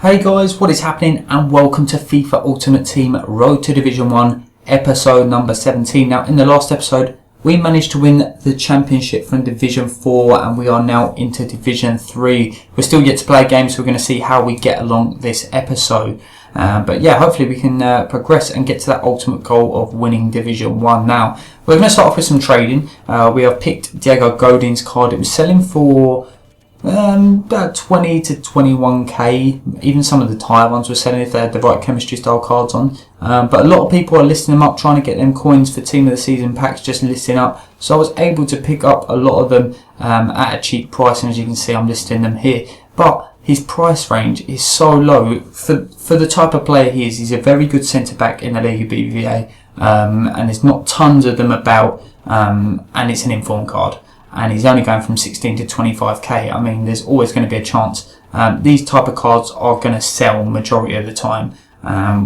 Hey guys, what is happening, and welcome to FIFA Ultimate Team Road to Division 1 episode number 17. Now in the last episode we managed to win the championship from Division 4 and we are now into Division 3. We're still yet to play a game, so we're going to see how we get along this episode. But yeah, hopefully we can progress and get to that ultimate goal of winning Division 1. Now we're going to start off with some trading. We have picked Diego Godin's card. It was selling for about 20 to 21k. Even some of the tire ones were selling if they had the right chemistry style cards on, but a lot of people are listing them up, trying to get them coins for team of the season packs, just listing up. So I was able to pick up a lot of them at a cheap price, and as you can see I'm listing them here. But his price range is so low for the type of player he is. He's a very good centre back in the Liga BBVA, and there's not tons of them about, and it's an inform card. And he's only going from 16 to 25k. I mean, there's always going to be a chance. These type of cards are going to sell majority of the time,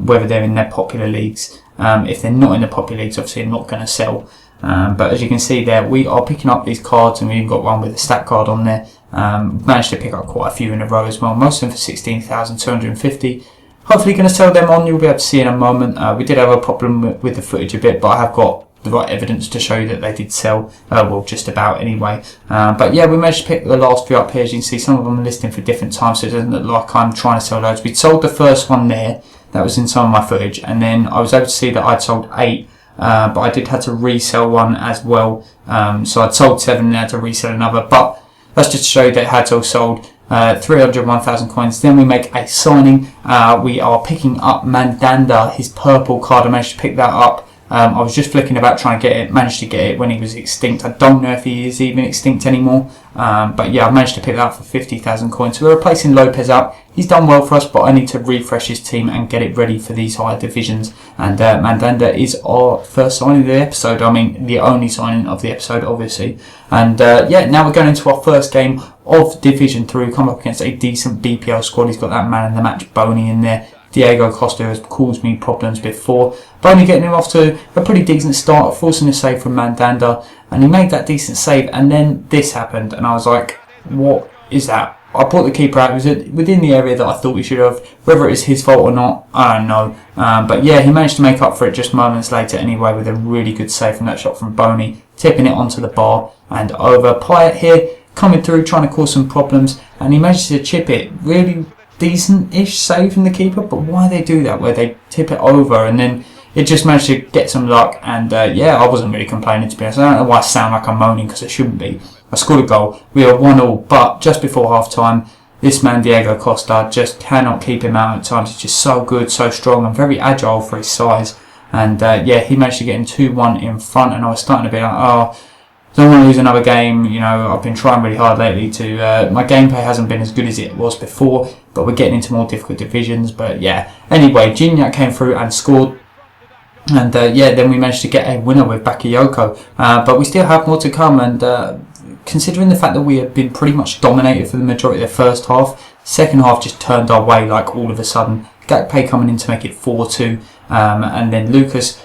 whether they're in their popular leagues. If they're not in the popular leagues, obviously they're not going to sell. But as you can see there, we are picking up these cards, and we've got one with a stat card on there. Managed to pick up quite a few in a row as well. Most of them for 16,250. Hopefully going to sell them on. You'll be able to see in a moment. We did have a problem with the footage a bit, but I have got the right evidence to show you that they did sell, well, just about anyway. But yeah, we managed to pick the last few up here. As you can see, some of them are listing for different times, so it doesn't look like I'm trying to sell loads. We sold the first one there, that was in some of my footage, and then I was able to see that I'd sold 8, but I did have to resell one as well. So I'd sold 7 and had to resell another, but that's just to show you that it had all sold. 301,000 coins. Then we make a signing. We are picking up Mandanda, his purple card. I managed to pick that up. I was just flicking about trying to get it, managed to get it when he was extinct. I don't know if he is even extinct anymore, but yeah, I managed to pick that up for 50,000 coins. So we're replacing Lopez out. He's done well for us, but I need to refresh his team and get it ready for these higher divisions. And Mandanda is our first signing of the episode. I mean, the only signing of the episode, obviously. And yeah, now we're going into our first game of Division 3. We come up against a decent BPL squad. He's got that man in the match, Boney, in there. Diego Costa has caused me problems before. Boney getting him off to a pretty decent start, forcing a save from Mandanda, and he made that decent save, and then this happened, and I was like, what is that? I brought the keeper out. It was within the area that I thought he should have. Whether it is his fault or not, I don't know. But yeah, he managed to make up for it just moments later anyway with a really good save from that shot from Boney, tipping it onto the bar and over. Pyatt here coming through, trying to cause some problems, and he managed to chip it. Really decent-ish save from the keeper, but why they do that, where they tip it over and then it just managed to get some luck. And yeah, I wasn't really complaining, to be honest. I don't know why I sound like I'm moaning, because I shouldn't be. I scored a goal. We are 1-1, but just before half-time, this man Diego Costa just cannot keep him out at times. He's just so good, so strong, and very agile for his size. And yeah, he managed to get him 2-1 in front, and I was starting to be like, oh, don't want to lose another game. You know, I've been trying really hard lately to, my gameplay hasn't been as good as it was before, but we're getting into more difficult divisions. But yeah, anyway, Gignac came through and scored. And yeah, then we managed to get a winner with Bakayoko. But we still have more to come, and considering the fact that we have been pretty much dominated for the majority of the first half, second half just turned our way like all of a sudden. Gakpe coming in to make it 4-2, and then Lucas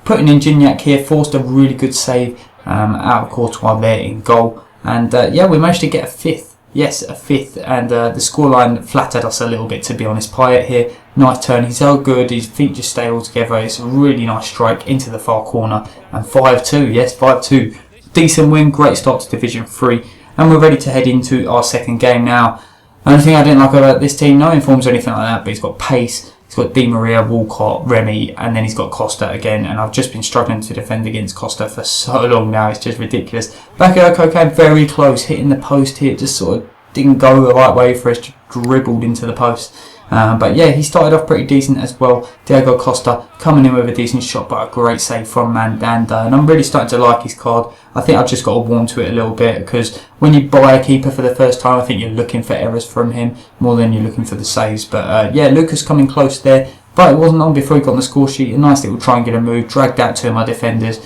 putting in Gignac here, forced a really good save out of Courtois there in goal. And yeah, we managed to get a 5th. Yes, a 5th, and the scoreline flattered us a little bit, to be honest. Pyatt here, nice turn. He's so good, his feet just stay all together. It's a really nice strike into the far corner. And 5-2, yes, 5-2. Decent win, great start to Division 3. And we're ready to head into our second game now. The only thing I didn't like about this team, no informs or anything like that, but he's got pace. He's got Di Maria, Walcott, Remy, and then he's got Costa again. And I've just been struggling to defend against Costa for so long now. It's just ridiculous. Bakayoko came very close, hitting the post here. It just sort of didn't go the right way for us. Just dribbled into the post. But yeah, he started off pretty decent as well. Diego Costa coming in with a decent shot, but a great save from Mandanda. And I'm really starting to like his card. I think I've just got to warm to it a little bit, because when you buy a keeper for the first time, I think you're looking for errors from him more than you're looking for the saves. But yeah, Lucas coming close there. But it wasn't long before he got on the score sheet. A nice little triangular move, dragged out to my defenders.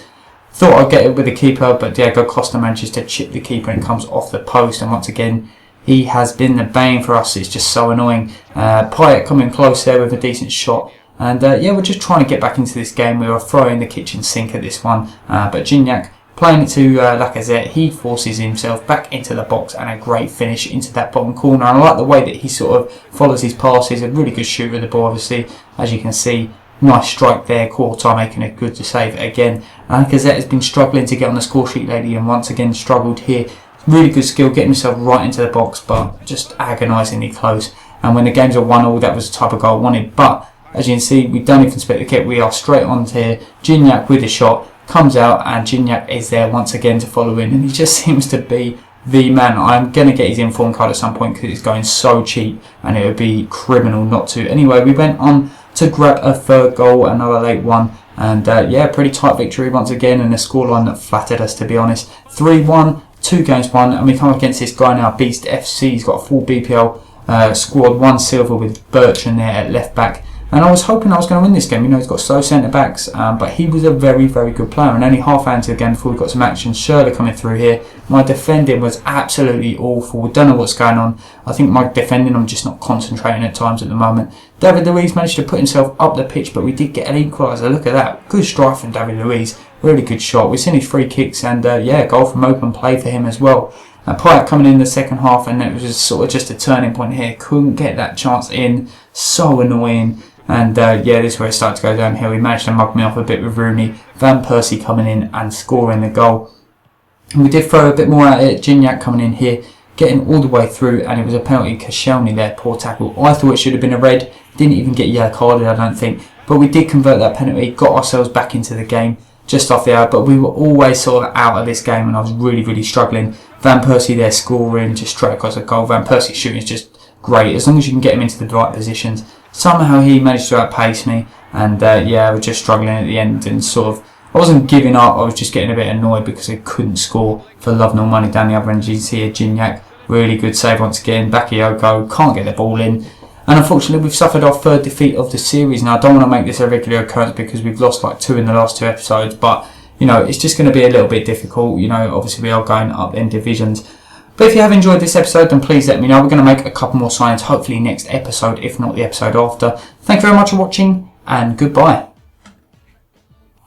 Thought I'd get it with the keeper, but Diego Costa manages to chip the keeper and comes off the post. And once again, he has been the bane for us. It's just so annoying. Pyatt coming close there with a decent shot. And yeah, we're just trying to get back into this game. We were throwing the kitchen sink at this one. But Gignac playing it to Lacazette. He forces himself back into the box and a great finish into that bottom corner. And I like the way that he sort of follows his passes. A really good shooter of the ball, obviously, as you can see. Nice strike there, Courtois making a good save again. And Lacazette has been struggling to get on the score sheet lately and once again struggled here. Really good skill, getting himself right into the box, but just agonisingly close. And when the games are 1-1, that was the type of goal I wanted. But as you can see, we don't even split the kit. We are straight on to here. Gignac with a shot comes out, and Gignac is there once again to follow in, and he just seems to be the man. I'm going to get his inform card at some point because it's going so cheap, and it would be criminal not to. Anyway, we went on to grab a third goal, another late one, and yeah, pretty tight victory once again, and a scoreline that flattered us, to be honest. 3-1, 2 games won, and we come up against this guy now, Beast FC. He's got a full BPL squad, 1 silver with Bertrand there at left back. And I was hoping I was going to win this game. You know, he's got slow centre backs, but he was a very, very good player. And only half hour into the game before we got some action. Shirley coming through here. My defending was absolutely awful. Don't know what's going on. I think my defending, I'm just not concentrating at times at the moment. David Luiz managed to put himself up the pitch, but we did get an equaliser. Look at that. Good strike from David Luiz. Really good shot. We've seen his free kicks, and yeah, goal from open play for him as well. Pyatt coming in the second half, and it was just sort of just a turning point here. Couldn't get that chance in. So annoying. And yeah, this is where it started to go downhill. He managed to mug me off a bit with Rooney. Van Persie coming in and scoring the goal. And we did throw a bit more at it. Gignac coming in here, getting all the way through, and it was a penalty. Koscielny there, poor tackle. I thought it should have been a red. Didn't even get yellow carded, I don't think. But we did convert that penalty, got ourselves back into the game just off the hour. But we were always sort of out of this game, and I was really, really struggling. Van Persie there scoring, just straight across the goal. Van Persie shooting is just great, as long as you can get him into the right positions. Somehow he managed to outpace me, and yeah, I was just struggling at the end, and sort of, I wasn't giving up, I was just getting a bit annoyed because I couldn't score for love nor money down the other end. You see here, Gignac, really good save once again. Bakayoko can't get the ball in, and unfortunately we've suffered our third defeat of the series. Now I don't want to make this a regular occurrence because we've lost like 2 in the last 2 episodes, but you know, it's just going to be a little bit difficult. You know, obviously we are going up in divisions. But if you have enjoyed this episode, then please let me know. We're going to make a couple more signings, hopefully next episode, if not the episode after. Thank you very much for watching, and goodbye.